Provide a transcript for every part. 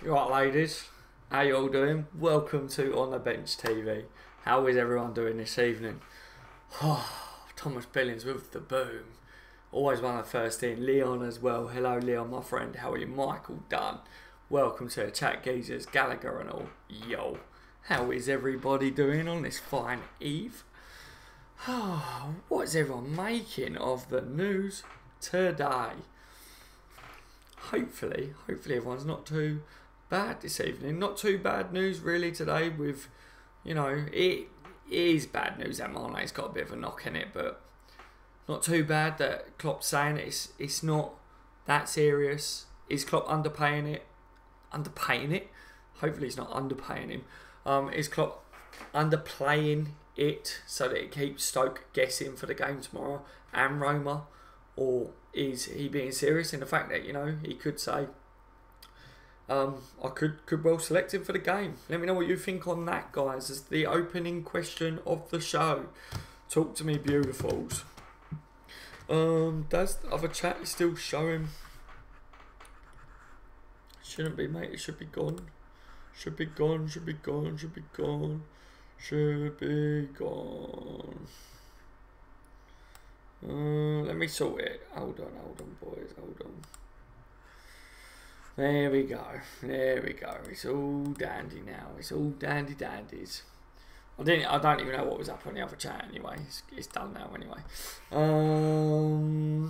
Right, ladies, how you all doing? Welcome to On the Bench TV. How is everyone doing this evening? Thomas Billings with the boom. Always one of the first in. Leon as well. Hello, Leon, my friend. How are you? Michael Dunn. Welcome to the chat, geezers. Gallagher and all. Yo. How is everybody doing on this fine eve? What is everyone making of the news today? Hopefully everyone's not too bad this evening. Not too bad news really today with, you know, it is bad news that Mane's got a bit of a knock in it, but not too bad that Klopp's saying it's not that serious. Is Klopp underpaying it? Hopefully he's not underpaying him. Is Klopp underplaying it so that it keeps Stoke guessing for the game tomorrow and Roma? Or is he being serious in the fact that, you know, he could say, I could well select him for the game? Let me know what you think on that, guys. It's the opening question of the show. Talk to me, beautifuls. Does the other chat still showing? Shouldn't be, mate. It should be gone. Should be gone. Should be gone. Should be gone. Should be gone. Let me sort it. Hold on, boys. Hold on. There we go. There we go. It's all dandy now. It's all dandy dandies. I don't even know what was up on the other chat anyway. It's done now anyway.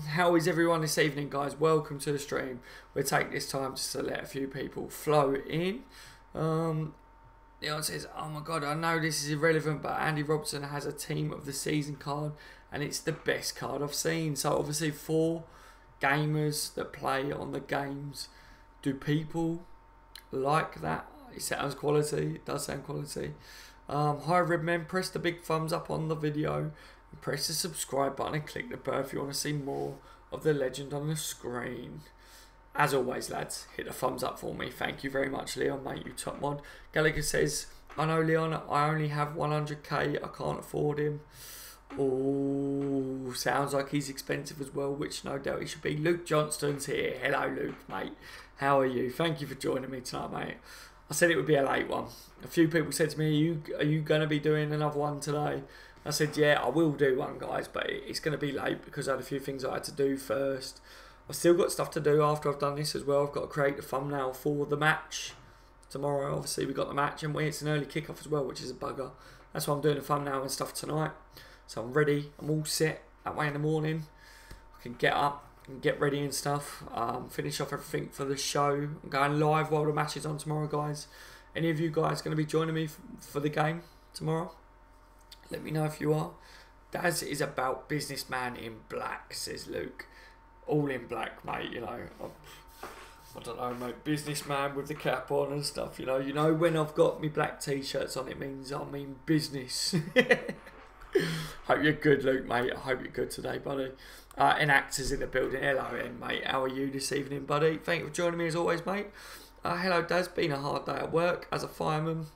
How is everyone this evening, guys? Welcome to the stream. We'll take this time just to let a few people flow in. Leon says, oh my god, I know this is irrelevant, but Andy Robertson has a team of the season card and it's the best card I've seen. So obviously for gamers that play on the games, do people like that? It sounds quality. It does sound quality. Hi Redmen, press the big thumbs up on the video and press the subscribe button and click the bell if you want to see more of the legend on the screen. As always, lads, hit the thumbs up for me. Thank you very much, Leon, mate, you top mod. Gallagher says, I know, Leon, I only have 100k. I can't afford him. Oh, sounds like he's expensive as well, which no doubt he should be. Luke Johnston's here. Hello, Luke, mate. How are you? Thank you for joining me tonight, mate. I said it would be a late one. A few people said to me, are you going to be doing another one today? I said, yeah, I will do one, guys, but it's going to be late because I had a few things I had to do first. I've still got stuff to do after I've done this as well. I've got to create the thumbnail for the match tomorrow. Obviously, we've got the match and it's an early kickoff as well, which is a bugger. That's why I'm doing the thumbnail and stuff tonight. So I'm ready. I'm all set. That way in the morning, I can get up and get ready and stuff. Finish off everything for the show. I'm going live while the match is on tomorrow, guys. Any of you guys going to be joining me for the game tomorrow? Let me know if you are. Daz is about businessman in black, says Luke. All in black, mate, you know. I don't know, mate. Businessman with the cap on and stuff, you know. You know, when I've got me black t-shirts on, it means I mean business. Hope you're good, Luke, mate. I hope you're good today, buddy. And actors in the building. Hello, mate. How are you this evening, buddy? Thank you for joining me as always, mate. Hello, Daz. Been a hard day at work as a fireman.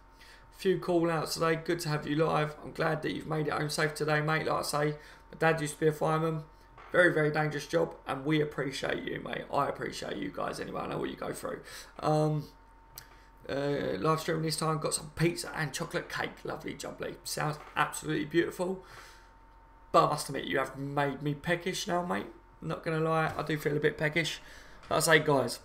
A few call-outs today. Good to have you live. I'm glad that you've made it home safe today, mate. Like I say, my dad used to be a fireman. Very, very dangerous job, and we appreciate you, mate. I appreciate you guys anyway. I know what you go through. Live streaming this time. Got some pizza and chocolate cake. Lovely jubbly. Sounds absolutely beautiful. But I must admit, you have made me peckish now, mate. Not going to lie, I do feel a bit peckish. Like I say, guys,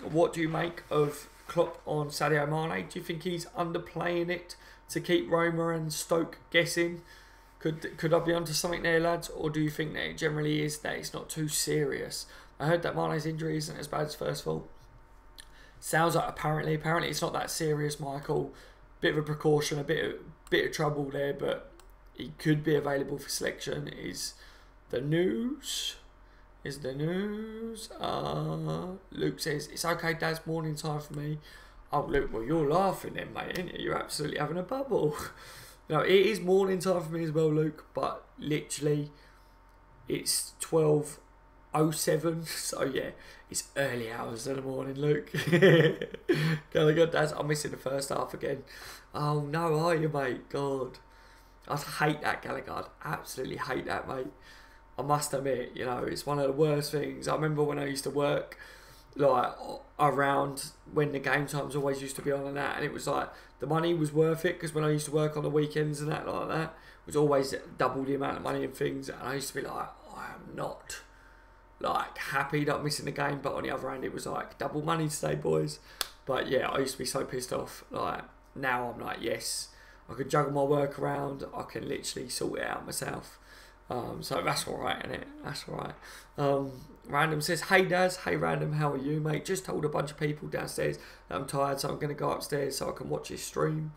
what do you make of Klopp on Sadio Mane? Do you think he's underplaying it to keep Roma and Stoke guessing? Could I be onto something there, lads? Or do you think that it generally is that it's not too serious? I heard that Mane's injury isn't as bad as first of all. Sounds like apparently it's not that serious, Michael. Bit of a precaution, a bit of trouble there, but he could be available for selection. Is the news? Luke says, it's okay, Daz, morning time for me. Oh, Luke, well, you're laughing then, mate, ain't you? You're absolutely having a bubble. No, it is morning time for me as well, Luke, but literally it's 12:07, so yeah, it's early hours of the morning, Luke. God, Daz, I'm missing the first half again. Oh no, are you, mate? God, I'd hate that, Gallagher. I'd absolutely hate that, mate. I must admit, you know, it's one of the worst things. I remember when I used to work like around when the game times always used to be on and that, and it was like the money was worth it, because when I used to work on the weekends and that like that, it was always double the amount of money and things, and I used to be like, I am not like happy that I'm missing the game, but on the other hand it was like double money today, boys. But yeah, I used to be so pissed off. Like now I'm like, yes, I can juggle my work around, I can literally sort it out myself. So that's alright, innit? That's alright. Random says, hey Daz, hey Random, how are you, mate? Just told a bunch of people downstairs that I'm tired, so I'm going to go upstairs so I can watch his stream.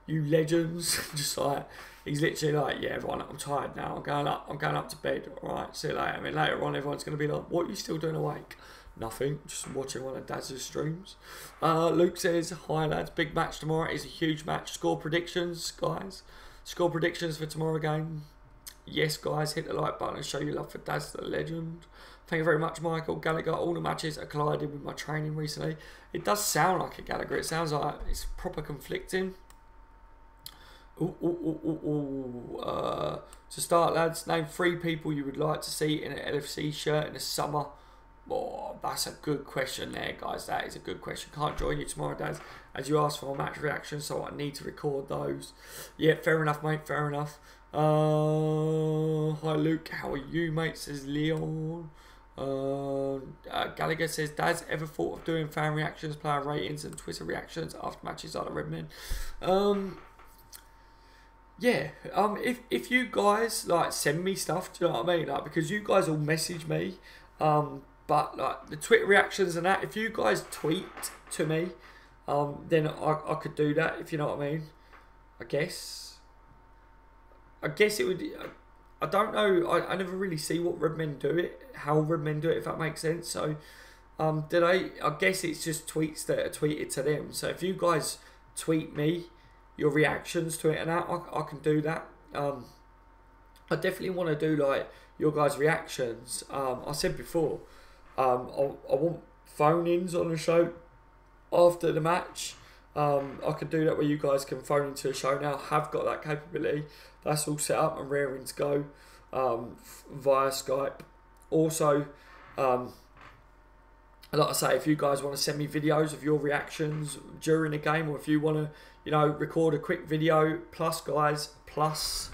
You legends. Just like, he's literally like, yeah, everyone, I'm tired now, I'm going up to bed, alright, see you later. I mean, later on everyone's going to be like, what are you still doing awake? Nothing, just watching one of Daz's streams. Luke says, hi lads, big match tomorrow, it's a huge match. Score predictions, guys. Score predictions for tomorrow game. Yes, guys, hit the like button and show your love for Daz the legend. Thank you very much, Michael Gallagher. All the matches are colliding with my training recently. It does sound like a Gallagher. It sounds like it's proper conflicting. To start, lads, name 3 people you would like to see in an LFC shirt in the summer. Oh, that's a good question there, guys. That is a good question. Can't join you tomorrow, Daz, as you asked for a match reaction, so I need to record those. Yeah, fair enough, mate. Fair enough. Hi, Luke. How are you, mate? Says Leon. Gallagher says, Daz, ever thought of doing fan reactions, player ratings, and Twitter reactions after matches like the Redmen? Yeah. If you guys like send me stuff, do you know what I mean? Like, because you guys all message me. But like the Twitter reactions and that, if you guys tweet to me, then I could do that, if you know what I mean. I guess it would. I don't know. I never really see what Redmen do it, how Redmen do it, if that makes sense. So, I guess it's just tweets that are tweeted to them. So if you guys tweet me your reactions to it and that, I can do that. I definitely want to do like your guys' reactions. I said before, I want phone-ins on the show after the match. I could do that where you guys can phone into a show now. Have got that capability. That's all set up and raring to go via Skype. Also, like I say, if you guys want to send me videos of your reactions during the game, or if you want to, you know, record a quick video, plus guys, plus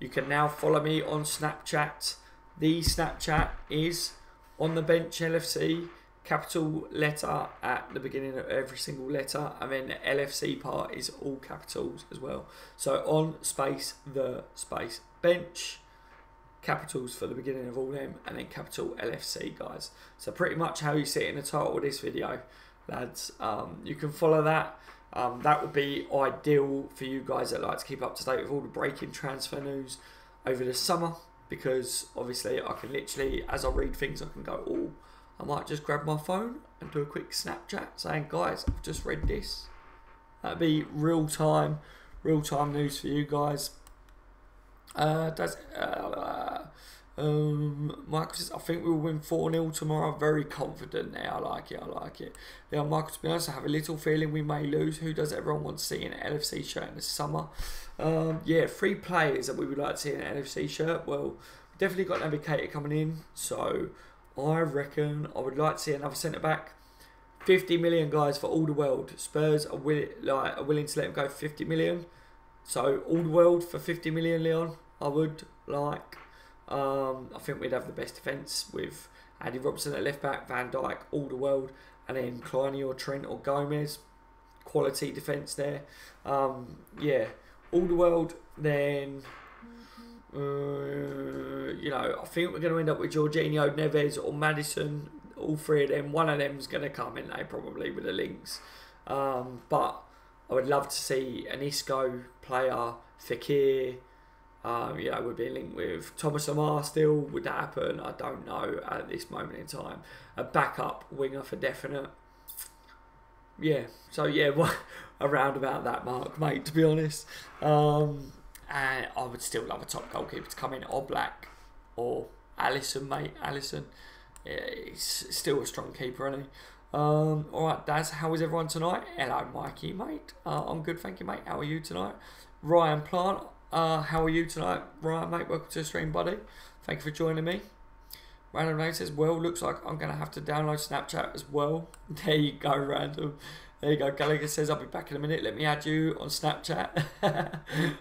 you can now follow me on Snapchat. The Snapchat is On The Bench LFC, capital letter at the beginning of every single letter, and then the LFC part is all capitals as well. So on space the space bench, capitals for the beginning of all them, and then capital LFC, guys. So pretty much how you see it in the title of this video, lads. You can follow that. That would be ideal for you guys that like to keep up to date with all the breaking transfer news over the summer, because obviously I can literally, as I read things, I can go, oh, I might just grab my phone and do a quick Snapchat saying, guys, I've just read this. That'd be real time news for you guys. Michael says, I think we'll win 4-0 tomorrow. Very confident there. I like it. Yeah, Michael, to be honest, I have a little feeling we may lose. Who does everyone want to see in an LFC shirt in the summer? Yeah, 3 players that we would like to see in an LFC shirt. Well, we've definitely got Naby Keita coming in, so I reckon I would like to see another centre-back. 50 million, guys, for all the world. Spurs are willing to let him go for 50 million. So, all the world for 50 million, Leon, I would like. I think we'd have the best defence with Andy Robertson at left back, Van Dijk, all the world, and then Kleiny or Trent or Gomez. Quality defence there. Yeah, all the world. Then, you know, I think we're going to end up with Jorginho, Neves, or Maddison. All 3 of them. One of them's going to come in, probably with the links. But I would love to see an Isco player, Fekir. You know, we're being linked with Thomas Lamar still. Would that happen? I don't know at this moment in time. A backup winger for definite. Yeah, so yeah, around about that mark, mate, to be honest. And I would still love a top goalkeeper to come in, or Black, or Alisson, mate. Alisson, yeah, he's still a strong keeper, isn't he? Alright, Daz, how is everyone tonight? Hello, Mikey, mate. I'm good, thank you, mate. How are you tonight? Ryan Plant, how are you tonight? Ryan, mate, welcome to the stream, buddy. Thank you for joining me. Random Nate says, well, looks like I'm going to have to download Snapchat as well. There you go, Random. There you go. Gallagher says, I'll be back in a minute. Let me add you on Snapchat.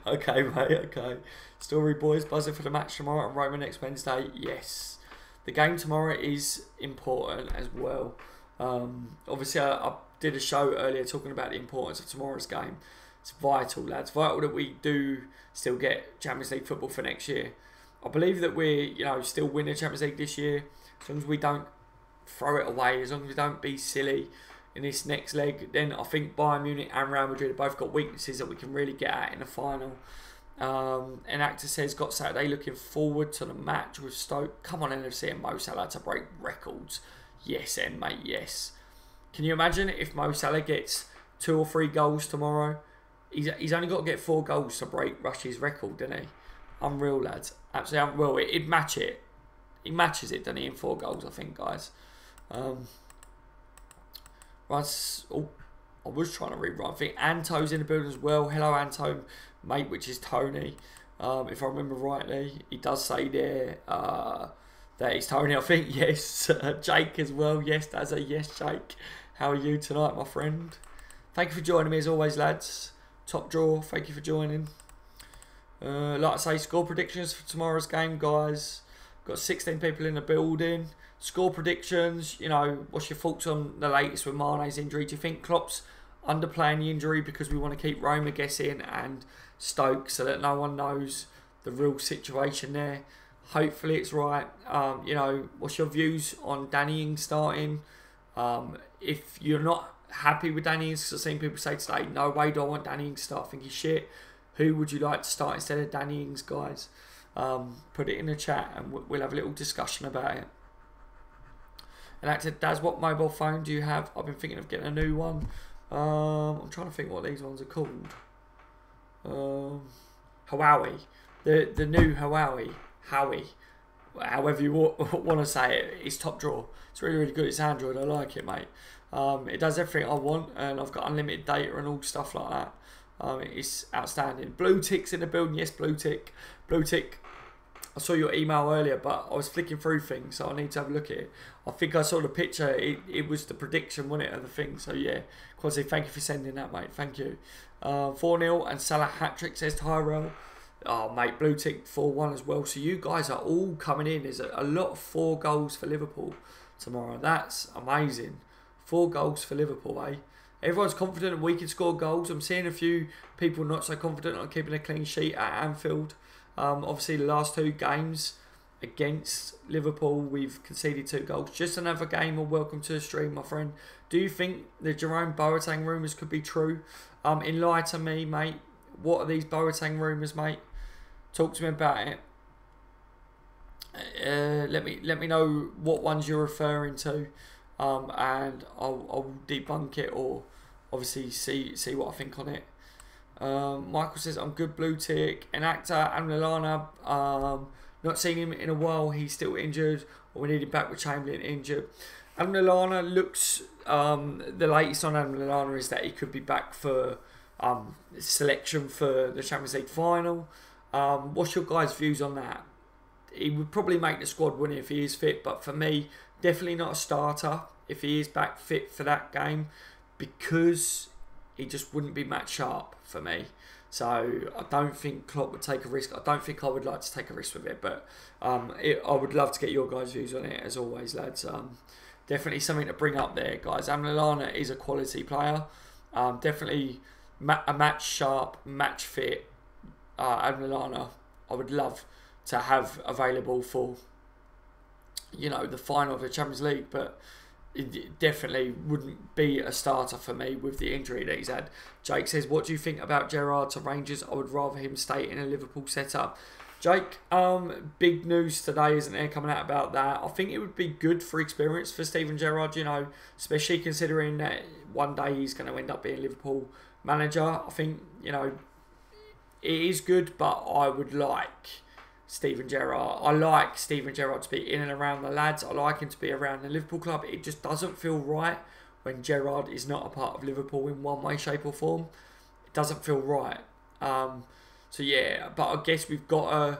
Okay, mate, okay. Story boys, buzzing for the match tomorrow and Roma next Wednesday. Yes. The game tomorrow is important as well. Obviously, I did a show earlier talking about the importance of tomorrow's game. It's vital, lads. Vital that we do still get Champions League football for next year. I believe that we're, still win the Champions League this year. As long as we don't throw it away, as long as we don't be silly in this next leg, then I think Bayern Munich and Real Madrid have both got weaknesses that we can really get at in the final. An actor says, got Saturday looking forward to the match with Stoke. Come on, LFC and Mo Salah to break records. Yes, and mate, yes. Can you imagine if Mo Salah gets 2 or 3 goals tomorrow? He's only got to get 4 goals to break Rush's record, doesn't he? Unreal, lads. Absolutely unreal. He'd match it. He matches it, doesn't he, in 4 goals, I think, guys. Right. Oh, I was trying to read right. I think Anto's in the building as well. Hello, Anto, mate, which is Tony. If I remember rightly, he does say there that it's Tony, I think. Yes. Jake as well. Yes, that's a yes, Jake. How are you tonight, my friend? Thank you for joining me as always, lads. Top draw. Thank you for joining. Like I say, score predictions for tomorrow's game, guys. Got 16 people in the building. Score predictions, what's your thoughts on the latest with Mane's injury? Do you think Klopp's underplaying the injury because we want to keep Roma guessing and Stoke so that no one knows the real situation there? Hopefully it's right. What's your views on Danny Ings starting? If you're not happy with Danny Ings, because I've seen people say today, no way do I want Danny Ings to start, I think he's shit. Who would you like to start instead of Danny Ings, guys? Put it in the chat and we'll have a little discussion about it. And actor, Daz, what mobile phone do you have? I've been thinking of getting a new one. I'm trying to think what these ones are called. Huawei. The new Huawei. However you want to say it. It's top drawer. It's really, really good. It's Android. I like it, mate. It does everything I want and I've got unlimited data and all stuff like that. It's outstanding. Blue Tick's in the building. Yes, Blue Tick. Blue Tick. I saw your email earlier, but I was flicking through things, so I need to have a look at it. I think I saw the picture. It was the prediction, wasn't it, of the thing? So, yeah. Quasi, thank you for sending that, mate. Thank you. 4-0 and Salah hat-trick, says Tyrell. Oh, mate, Blue Tick 4-1 as well. So, you guys are all coming in. There's a lot of 4 goals for Liverpool tomorrow. That's amazing. 4 goals for Liverpool, eh? Everyone's confident that we can score goals. I'm seeing a few people not so confident on keeping a clean sheet at Anfield. Obviously, the last 2 games against Liverpool, we've conceded 2 goals. Just another game of welcome to the stream, my friend. Do you think the Jerome Boateng rumours could be true? Enlighten me, mate. What are these Boateng rumours, mate? Talk to me about it. Let me know what ones you're referring to, and I'll debunk it or obviously see what I think on it. Michael says, I'm good, Blue Tick. An actor, Adam Lallana, not seen him in a while. He's still injured, or we need him back with Chamberlain injured. Adam Lallana looks, the latest on Adam Lallana is that he could be back for selection for the Champions League final. What's your guys' views on that? He would probably make the squad, wouldn't he, if he is fit, but for me, definitely not a starter if he is back fit for that game, because he just wouldn't be match sharp for me. So I don't think Klopp would take a risk. I don't think I would like to take a risk with it, but I would love to get your guys' views on it as always, lads. Definitely something to bring up there, guys. Lallana is a quality player. Definitely a match sharp, match fit Lallana. I would love to have available for, the final of the Champions League, but it definitely wouldn't be a starter for me with the injury that he's had. Jake says, what do you think about Gerrard to Rangers? I would rather him stay in a Liverpool setup. Jake, big news today, isn't there, coming out about that. I think it would be good for experience for Steven Gerrard, especially considering that one day he's going to end up being Liverpool manager. I think, it is good, but I would like Steven Gerrard. I like Steven Gerrard to be in and around the lads. I like him to be around the Liverpool club. It just doesn't feel right when Gerrard is not a part of Liverpool in one way, shape or form. It doesn't feel right. So yeah, but I guess we've got to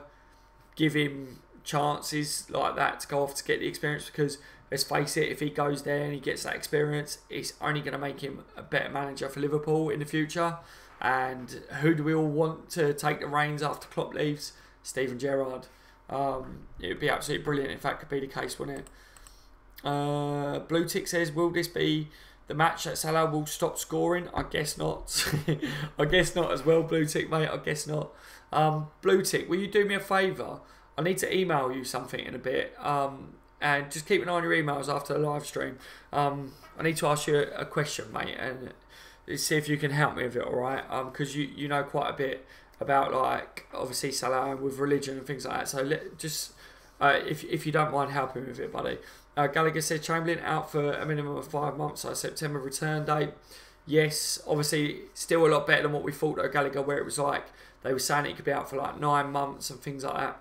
give him chances like that to go off to get the experience, because let's face it, if he goes there and he gets that experience, it's only going to make him a better manager for Liverpool in the future. And who do we all want to take the reins after Klopp leaves? Steven Gerrard. It would be absolutely brilliant if that could be the case, wouldn't it? Blue Tick says, will this be the match that Salah will stop scoring? I guess not. I guess not as well, Blue Tick, mate. I guess not. Blue Tick, will you do me a favour? I need to email you something in a bit. And just keep an eye on your emails after the live stream. I need to ask you a question, mate, and see if you can help me with it, alright? Because you know quite a bit about, like, obviously Salah with religion and things like that. So if you don't mind helping with it, buddy. Gallagher said Chamberlain out for a minimum of 5 months, so September return date. Yes, obviously still a lot better than what we thought though, Gallagher, where it was like they were saying it could be out for like 9 months and things like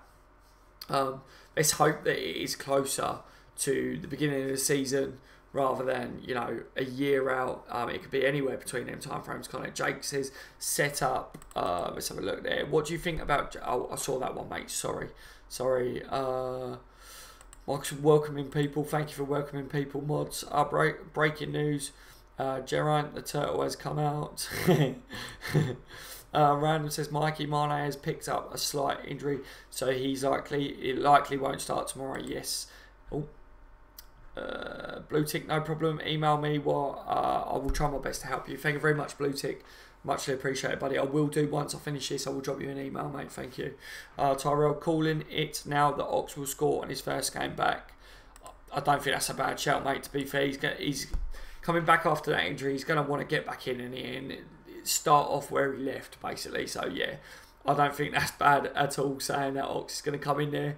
that. Let's hope that it is closer to the beginning of the season rather than, you know, a year out. It could be anywhere between them time frames. Kind of. Jake says set up. Let's have a look there. What do you think about? Oh, I saw that one, mate. Sorry. Welcoming people. Thank you for welcoming people. Mods. Breaking news. Geraint the turtle has come out. Random says Mikey Mane has picked up a slight injury, so it likely won't start tomorrow. Yes. Oh. Blue Tick, no problem. Email me. I will try my best to help you. Thank you very much, Blue Tick. Muchly appreciated, buddy. I will do once I finish this. I will drop you an email, mate. Thank you. Tyrell calling it now that Ox will score on his first game back. I don't think that's a bad shout, mate. To be fair, he's coming back after that injury. He's going to want to get back in and start off where he left, basically. So yeah, I don't think that's bad at all. Saying that Ox is going to come in there,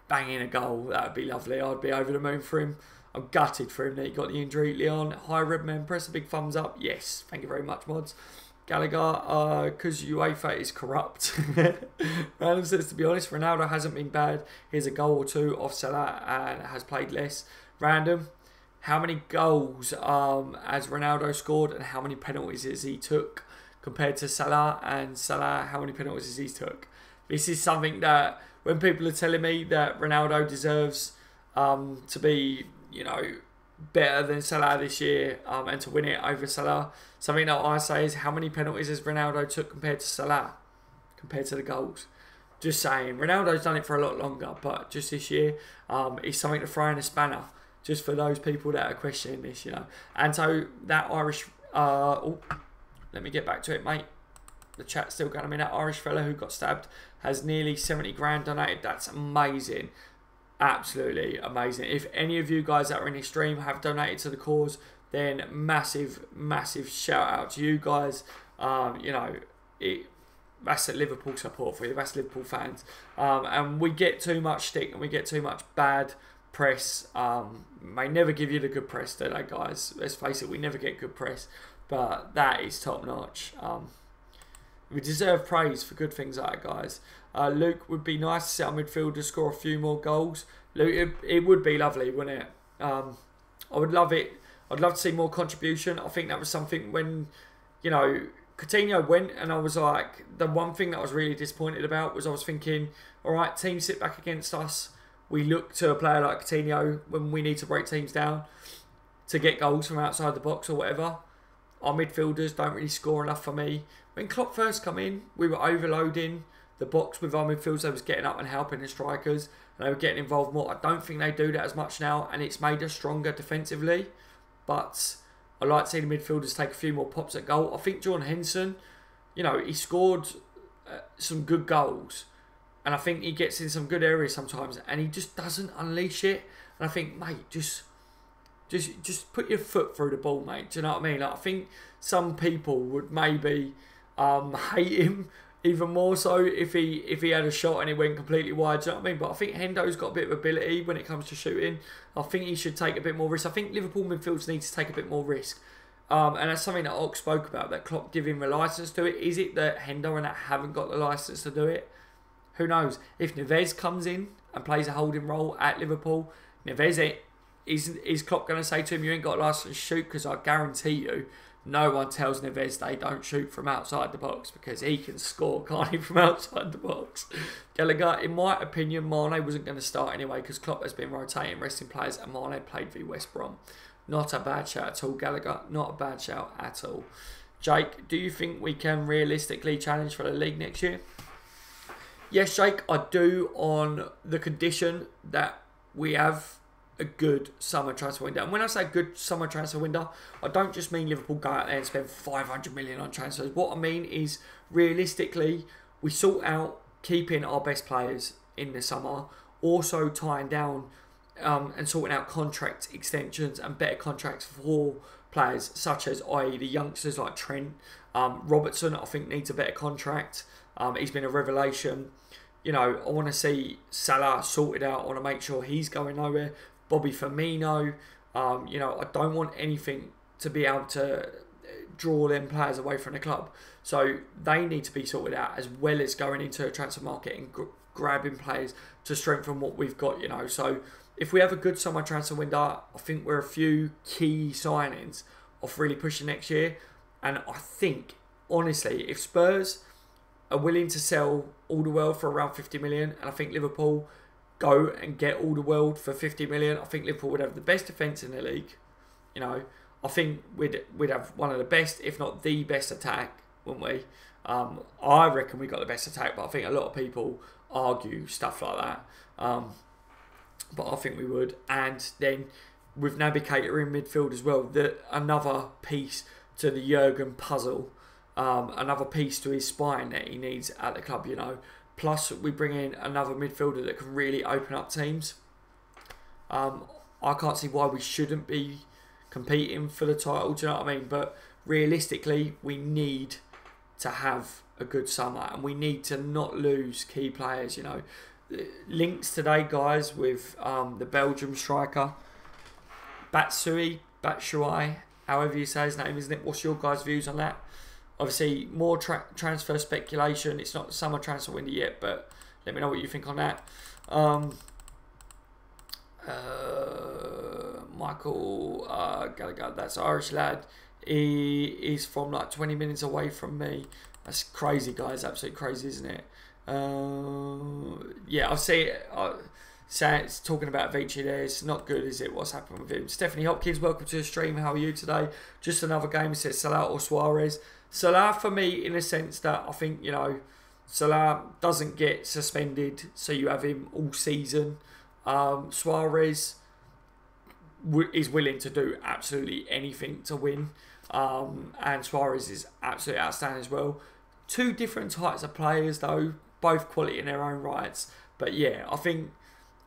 bang in a goal. That would be lovely. I'd be over the moon for him. I'm gutted for him that he got the injury. Leon, hi Redman, press a big thumbs up. Yes, thank you very much, mods. Gallagher, because UEFA is corrupt. Random says, to be honest, Ronaldo hasn't been bad. Here's a goal or two off Salah and has played less. Random, how many goals has Ronaldo scored and how many penalties has he took compared to Salah? And Salah, how many penalties has he took? This is something that when people are telling me that Ronaldo deserves to be, you know, better than Salah this year and to win it over Salah, something that I say is how many penalties has Ronaldo took compared to Salah, compared to the goals. Just saying, Ronaldo's done it for a lot longer, but just this year, it's something to throw in a spanner, just for those people that are questioning this, you know. And so that Irish, let me get back to it, mate. The chat's still going. I mean, that Irish fella who got stabbed has nearly 70 grand donated. That's amazing. Absolutely amazing. If any of you guys that are in this stream have donated to the cause, then massive shout out to you guys. You know, that's a Liverpool support for you. That's Liverpool fans. And we get too much stick and we get too much bad press. May never give you the good press, do they, guys? Let's face it, we never get good press. But that is top notch. We deserve praise for good things like that, guys. Luke, would be nice to see our midfielder score a few more goals. Luke, it would be lovely, wouldn't it? I would love it. I'd love to see more contribution. I think that was something when, you know, Coutinho went, and I was like, the one thing that I was really disappointed about was I was thinking, all right, teams sit back against us. We look to a player like Coutinho when we need to break teams down to get goals from outside the box or whatever. Our midfielders don't really score enough for me. When Klopp first come in, we were overloading the box with our midfielders. They was getting up and helping the strikers, and they were getting involved more. I don't think they do that as much now, and it's made us stronger defensively. But I like to see the midfielders take a few more pops at goal. I think John Henson, you know, he scored some good goals, and I think he gets in some good areas sometimes, and he just doesn't unleash it. And I think, mate, just put your foot through the ball, mate. Do you know what I mean? Like, I think some people would maybe hate him even more so if he had a shot and it went completely wide. Do you know what I mean? But I think Hendo's got a bit of ability when it comes to shooting. I think he should take a bit more risk. I think Liverpool midfielders need to take a bit more risk. And that's something that Ox spoke about, that Klopp giving the licence to it. Is it that Hendo and that haven't got the licence to do it? Who knows? If Neves comes in and plays a holding role at Liverpool, Neves, is Klopp going to say to him, you ain't got a licence to shoot? Because I guarantee you, no one tells Neves they don't shoot from outside the box, because he can score, can't he, from outside the box. Gallagher, in my opinion, Mane wasn't going to start anyway because Klopp has been rotating resting players, and Mane played v West Brom. Not a bad shout at all, Gallagher. Not a bad shout at all. Jake, do you think we can realistically challenge for the league next year? Yes, Jake, I do, on the condition that we have a good summer transfer window. And when I say good summer transfer window, I don't just mean Liverpool go out there and spend 500 million on transfers. What I mean is, realistically, we sort out keeping our best players in the summer, also tying down and sorting out contract extensions and better contracts for players, such as, i.e. the youngsters like Trent. Robertson, I think, needs a better contract. He's been a revelation. You know, I want to see Salah sorted out. I want to make sure he's going nowhere. Bobby Firmino. You know, I don't want anything to be able to draw them players away from the club. So they need to be sorted out, as well as going into a transfer market and grabbing players to strengthen what we've got, you know. So if we have a good summer transfer window, I think we're a few key signings off really pushing next year. And I think, honestly, if Spurs are willing to sell Alderweireld for around 50 million, and I think Liverpool go and get Alderweireld for 50 million, I think Liverpool would have the best defence in the league. You know, I think we'd have one of the best, if not the best attack, wouldn't we? I reckon we got the best attack, but I think a lot of people argue stuff like that. But I think we would. And then with Navigator in midfield as well, another piece to the Jurgen puzzle, another piece to his spine that he needs at the club, you know. Plus, we bring in another midfielder that can really open up teams. I can't see why we shouldn't be competing for the title, do you know what I mean? But realistically, we need to have a good summer, and we need to not lose key players, you know. Links today, guys, with the Belgium striker, Batshuayi, however you say his name, isn't it? What's your guys' views on that? Obviously, more transfer speculation. It's not the summer transfer window yet, but let me know what you think on that. Michael Gallagher, that's an Irish lad. He is from like 20 minutes away from me. That's crazy, guys. Absolutely crazy, isn't it? Yeah, I'll see it. It's talking about Vici there. It's not good, is it? What's happened with him? Stephanie Hopkins, welcome to the stream. How are you today? Just another game. It says Salah or Suarez. Salah for me, in a sense that I think, you know, Salah doesn't get suspended, so you have him all season. Suarez is willing to do absolutely anything to win. And Suarez is absolutely outstanding as well. Two different types of players, though, both quality in their own rights. But yeah, I think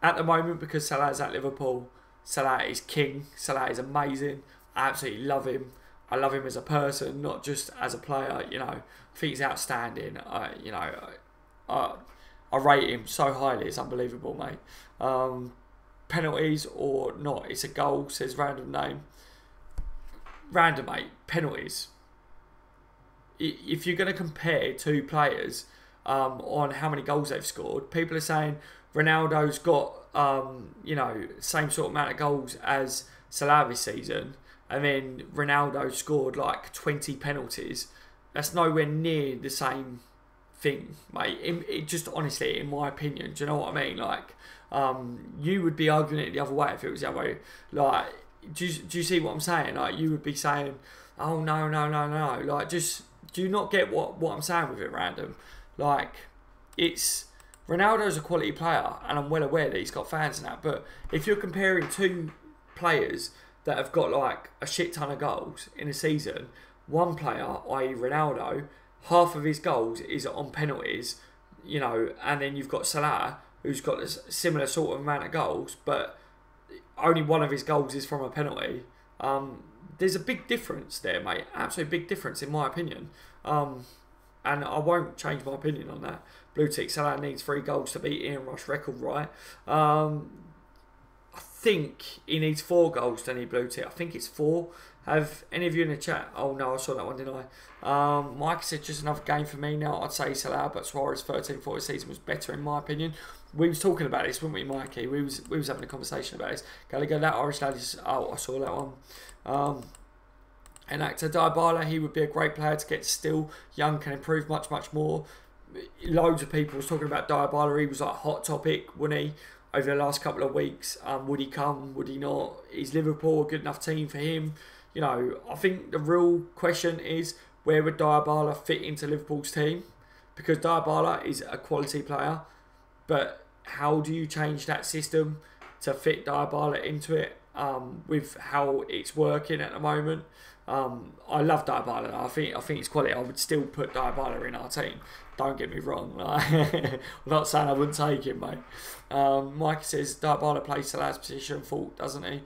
at the moment, because Salah's at Liverpool, Salah is king. Salah is amazing. I absolutely love him. I love him as a person, not just as a player. You know, I think he's outstanding. You know, I rate him so highly. It's unbelievable, mate. Penalties or not, it's a goal. Says random name. Random, mate. Penalties. If you're going to compare two players on how many goals they've scored, people are saying Ronaldo's got you know, same sort of amount of goals as Salah this season, and then Ronaldo scored like 20 penalties. That's nowhere near the same thing, mate. It just, honestly, in my opinion, do you know what I mean? Like, you would be arguing it the other way if it was the other way. Like, do you see what I'm saying? Like, you would be saying, oh no. Like, just, do you not get what I'm saying with it, random? Like, it's, Ronaldo's a quality player, and I'm well aware that he's got fans and that, but if you're comparing two players that have got like a shit ton of goals in a season, one player, i.e. Ronaldo, half of his goals is on penalties, you know, and then you've got Salah, who's got a similar sort of amount of goals, but only one of his goals is from a penalty. There's a big difference there, mate. Absolutely big difference, in my opinion. And I won't change my opinion on that. Blue tick, Salah needs 3 goals to beat Ian Rush's record, right? I think he needs 4 goals to need blue tick. I think it's 4. Have any of you in the chat? Oh no, I saw that one, didn't I? Mike said just another game for me now. I'd say Salah, but Suarez 13-40 season was better in my opinion. We was talking about this, weren't we, Mikey? We was having a conversation about this. Gallagher, that Irish lad is... Oh, I saw that one. And actor Dybala, he would be a great player to get still young, can improve much, much more. Loads of people was talking about Dybala. He was like a hot topic, wasn't he, over the last couple of weeks. Would he come? Would he not? Is Liverpool a good enough team for him? You know, I think the real question is, where would Dybala fit into Liverpool's team? Because Dybala is a quality player, but how do you change that system to fit Dybala into it with how it's working at the moment? I love Dybala. I think it's quality. I would still put Dybala in our team. Don't get me wrong. I'm not saying I wouldn't take him, mate. Mike says Dybala plays Salah's position, fault, doesn't he?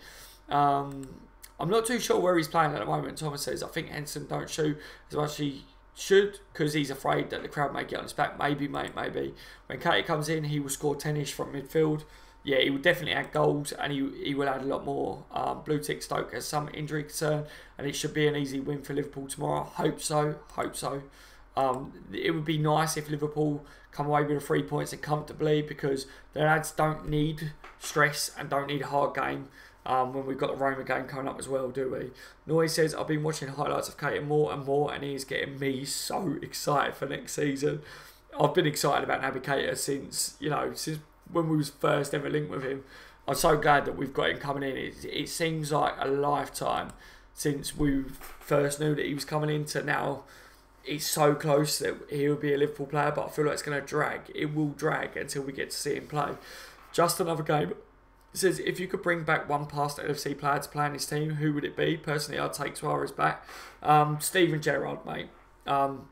I'm not too sure where he's playing at the moment. Thomas says I think Henson don't shoot as much as he should because he's afraid that the crowd may get on his back. Maybe, mate, maybe. When Katie comes in, he will score 10-ish from midfield. Yeah, he will definitely add goals and he will add a lot more. Blue Tick Stoke has some injury concern and it should be an easy win for Liverpool tomorrow. Hope so. It would be nice if Liverpool come away with the 3 points and comfortably, because the lads don't need stress and don't need a hard game when we've got the Roma game coming up as well, do we? Noise says, I've been watching highlights of Keita more and more and he is getting me so excited for next season. I've been excited about Naby Keita since when we was first ever linked with him. I'm so glad that we've got him coming in. It seems like a lifetime since we first knew that he was coming in to now. It's so close that he'll be a Liverpool player, but I feel like it's going to drag. It will drag until we get to see him play. Just another game. It says, if you could bring back one past LFC player to play in his team, who would it be? Personally, I'd take Suarez back. Steven Gerrard, mate.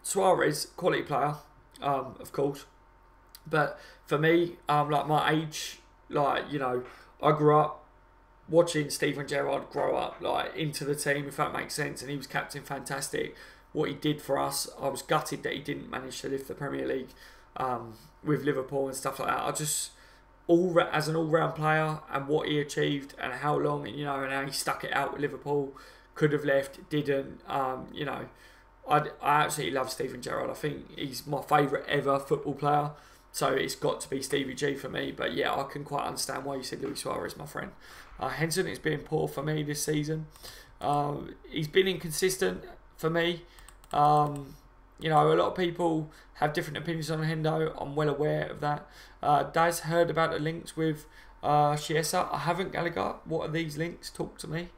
Suarez, quality player, of course. But for me, like my age, I grew up watching Steven Gerrard grow up, into the team, if that makes sense, and he was captain, fantastic. What he did for us, I was gutted that he didn't manage to lift the Premier League with Liverpool and stuff like that. As an all-round player and what he achieved and how long, and how he stuck it out with Liverpool, could have left, didn't. I absolutely love Steven Gerrard. I think he's my favourite ever football player. So it's got to be Stevie G for me. But yeah, I can quite understand why you said Luis Suarez, my friend. Henson has been poor for me this season. He's been inconsistent for me. A lot of people have different opinions on Hendo. I'm well aware of that. Daz heard about the links with Chiesa. I haven't, Gallagher. What are these links? Talk to me.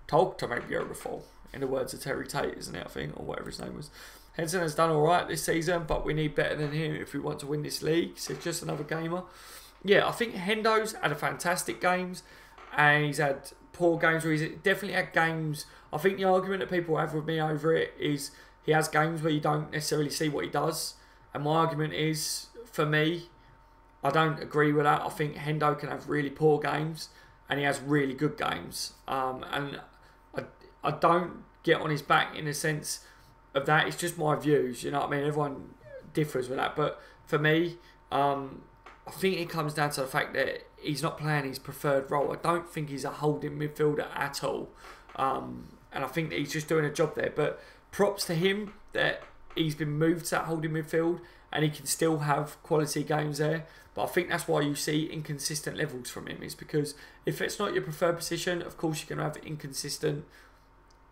Talk to me, beautiful. In the words of Terry Tate, isn't it, I think, or whatever his name was. Henson has done alright this season, but we need better than him if we want to win this league. So just another gamer. Yeah, I think Hendo's had a fantastic games, and he's had poor games where he's definitely had games. I think the argument that people have with me over it is he has games where you don't necessarily see what he does. And my argument is, for me, I don't agree with that. I think Hendo can have really poor games and he has really good games. And I don't get on his back in the sense of that. It's just my views, you know what I mean? Everyone differs with that. But for me, I think it comes down to the fact that he's not playing his preferred role. I don't think he's a holding midfielder at all. And I think that he's just doing a job there. But props to him that he's been moved to that holding midfield and he can still have quality games there. But I think that's why you see inconsistent levels from him, is because if it's not your preferred position, of course you're going to have inconsistent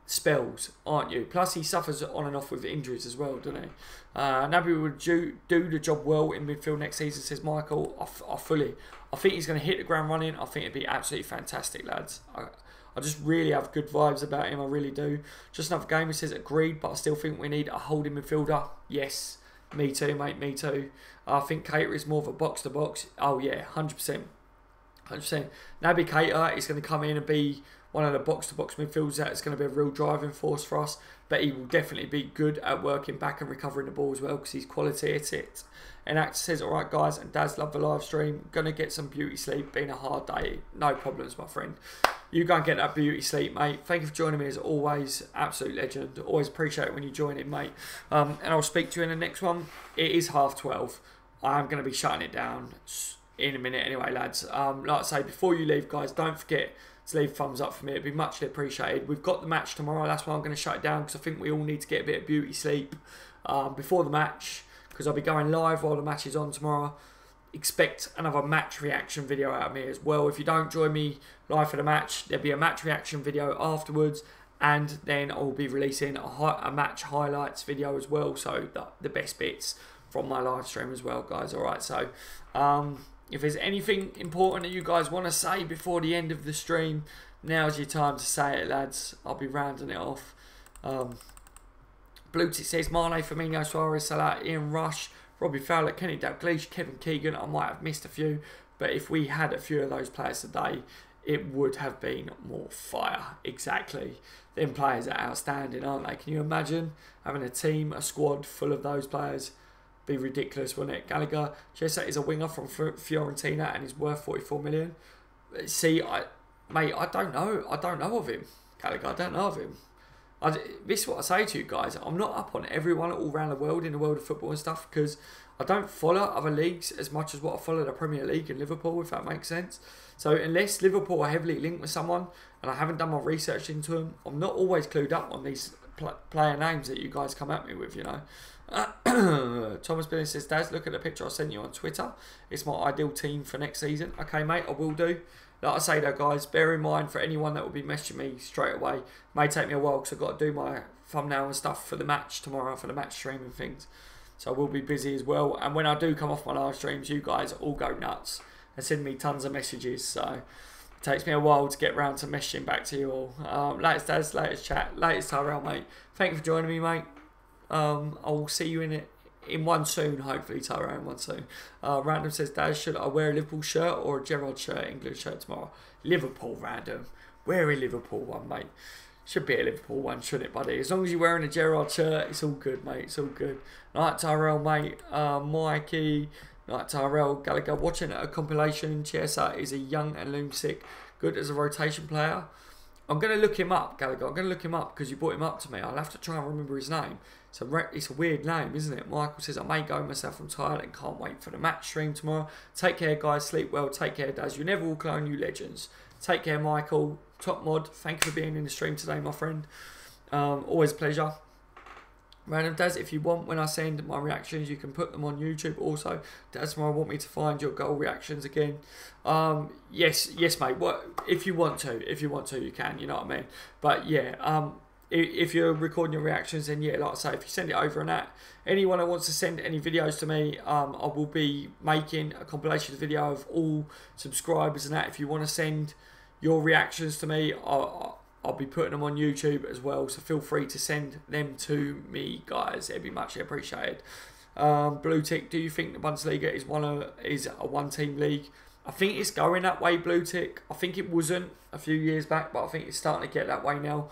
spells, aren't you? Plus he suffers on and off with injuries as well, doesn't he? Naby would do the job well in midfield next season, says Michael. I think he's going to hit the ground running. I think it'd be absolutely fantastic, lads. I just really have good vibes about him, I really do. Just another game, he says, agreed, but I still think we need a holding midfielder. Yes, me too, mate, me too. I think Keita is more of a box-to-box. Oh yeah, 100%. 100%. Naby Keita is going to come in and be one of the box-to-box midfielders that is going to be a real driving force for us, but he will definitely be good at working back and recovering the ball as well because he's quality at it. And Actor says, alright guys, and Daz, love the live stream. Gonna get some beauty sleep, been a hard day. No problems, my friend. You go and get that beauty sleep, mate. Thank you for joining me as always. Absolute legend. Always appreciate it when you join in, mate. And I'll speak to you in the next one. It is 12:30. I am going to be shutting it down in a minute anyway, lads. Like I say, before you leave, guys, don't forget to leave a thumbs up for me. It'd be muchly appreciated. We've got the match tomorrow. That's why I'm going to shut it down, because I think we all need to get a bit of beauty sleep before the match, because I'll be going live while the match is on tomorrow. Expect another match reaction video out of me as well. If you don't join me live for the match, there'll be a match reaction video afterwards, and then I'll be releasing a match highlights video as well, so the best bits from my live stream as well, guys. Alright, so if there's anything important that you guys want to say before the end of the stream, now's your time to say it, lads. I'll be rounding it off. Blue Tick says Mane, Firmino, Suarez, Salah, Ian Rush, Robbie Fowler, Kenny Dalglish, Kevin Keegan. I might have missed a few, but if we had a few of those players today, it would have been more fire. Exactly. Them players are outstanding, aren't they? Can you imagine having a team, a squad full of those players? Be ridiculous, wouldn't it? Gallagher, Jessa is a winger from Fiorentina and he's worth 44 million. See, mate, I don't know. I don't know of him. Gallagher, I don't know of him. This is what I say to you guys. I'm not up on everyone all around the world in the world of football and stuff, because I don't follow other leagues as much as what I follow the Premier League and Liverpool, if that makes sense. So unless Liverpool are heavily linked with someone and I haven't done my research into them, I'm not always clued up on these player names that you guys come at me with, you know. Thomas Billing says, Daz, look at the picture I sent you on Twitter. It's my ideal team for next season. Okay, mate, I will do. Like I say though, guys, bear in mind for anyone that will be messaging me straight away, may take me a while because I've got to do my thumbnail and stuff for the match tomorrow, for the match stream and things. So I will be busy as well. And when I do come off my live streams, you guys all go nuts and send me tons of messages. So it takes me a while to get round to messaging back to you all. Latest Daz, latest chat, latest Tyrell, mate. Thank you for joining me, mate. I'll see you in one soon, hopefully, Tyrone, one soon. Random says, Daz, should I wear a Liverpool shirt or a Gerrard shirt, English shirt tomorrow? Liverpool, Random. Wear a Liverpool one, mate. Should be a Liverpool one, shouldn't it, buddy? As long as you're wearing a Gerrard shirt, it's all good, mate. It's all good. Night, Tyrell, mate. Mikey. Night, Tyrell. Gallagher, watching a compilation. Chiesa is a young and lunatic, good as a rotation player. I'm going to look him up, Gallagher. I'm going to look him up because you brought him up to me. I'll have to try and remember his name. It's a weird name, isn't it? Michael says, I may go myself. I'm tired and can't wait for the match stream tomorrow. Take care, guys. Sleep well. Take care, Daz. You never walk alone, you legends. Take care, Michael. Top mod. Thank you for being in the stream today, my friend. Always a pleasure. Random Daz, if you want, when I send my reactions, you can put them on YouTube also. Daz, tomorrow want me to find your goal reactions again. Yes, mate. If you want to, you can. You know what I mean. But yeah, if you're recording your reactions, then yeah, like I say, if you send it over and that, anyone that wants to send any videos to me, I will be making a compilation video of all subscribers and that. If you want to send your reactions to me, I'll be putting them on YouTube as well, so feel free to send them to me, guys. It'd be much appreciated. Blue Tick, do you think the Bundesliga is a one-team league? I think it's going that way, Blue Tick. I think it wasn't a few years back, but I think it's starting to get that way now.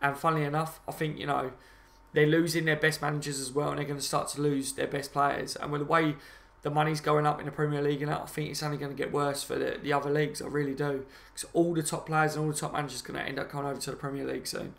And funnily enough, I think, you know, they're losing their best managers as well, and they're going to start to lose their best players. And with the way the money's going up in the Premier League and that, I think it's only going to get worse for the other leagues. I really do. Because all the top players and all the top managers are going to end up coming over to the Premier League soon.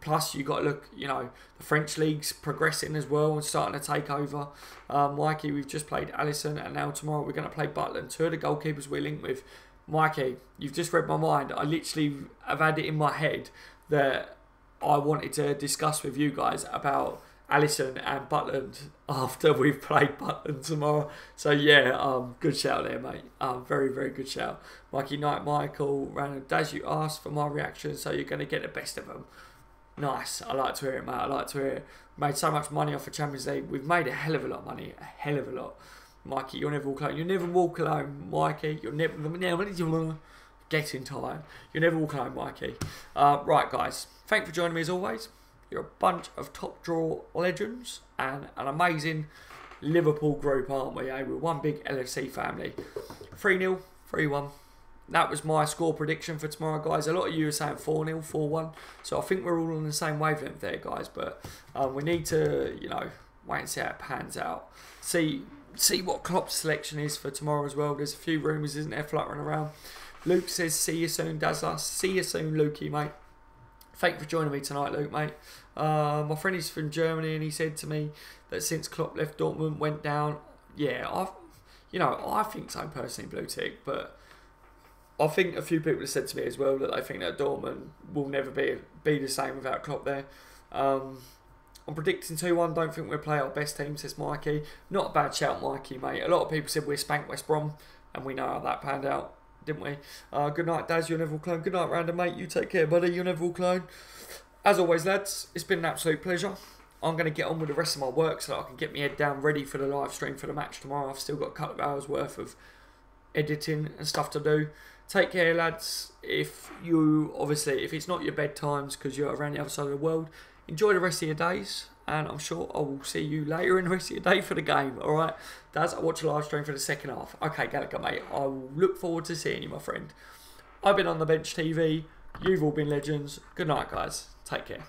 Plus, you've got to look, you know, the French league's progressing as well and starting to take over. Mikey, we've just played Alisson, and now tomorrow we're going to play Butland. Two of the goalkeepers we're linked with. Mikey, you've just read my mind. I literally have had it in my head that I wanted to discuss with you guys about Alisson and Butland after we've played Butland tomorrow. So yeah, good shout there, mate. Very, very good shout. Mikey Knight, Michael, Random Daz, you asked for my reaction, so you're going to get the best of them. Nice. I like to hear it, mate. I like to hear it. Made so much money off the Champions League. We've made a hell of a lot of money. A hell of a lot. Mikey, you'll never walk alone. You'll never walk alone, Mikey. You'll never... Getting tired. You'll never walk alone, Mikey. Right, guys. Thank you for joining me as always. You're a bunch of top draw legends and an amazing Liverpool group, aren't we? Eh? We're one big LFC family. 3-0, 3-1. That was my score prediction for tomorrow, guys. A lot of you are saying 4-0, 4-1. So I think we're all on the same wavelength there, guys. But we need to, you know, wait and see how it pans out. See what Klopp's selection is for tomorrow as well. There's a few rumours, isn't there, fluttering around. Luke says, see you soon, Dazzler. See you soon, Lukey, mate. Thank you for joining me tonight, Luke, mate. My friend is from Germany, and he said to me that since Klopp left Dortmund, went down. Yeah, I think so personally, Blue Tick, but I think a few people have said to me as well that they think that Dortmund will never be the same without Klopp there. I'm predicting 2-1. Don't think we'll play our best team, says Mikey. Not a bad shout, Mikey, mate. A lot of people said we'll spank West Brom, and we know how that panned out. didn't we? Good night, Daz, your Neville clone. Good night, Random, mate. You take care, buddy, your Neville clone. As always, lads, it's been an absolute pleasure. I'm going to get on with the rest of my work so that I can get my head down ready for the live stream for the match tomorrow. I've still got a couple of hours worth of editing and stuff to do. Take care, lads. If it's not your bedtimes because you're around the other side of the world, enjoy the rest of your days. And I'm sure I will see you later in the rest of your day for the game. Alright? Daz, I watch a live stream for the second half. Okay, Gallagher, mate. I will look forward to seeing you, my friend. I've been on the bench TV. You've all been legends. Good night, guys. Take care.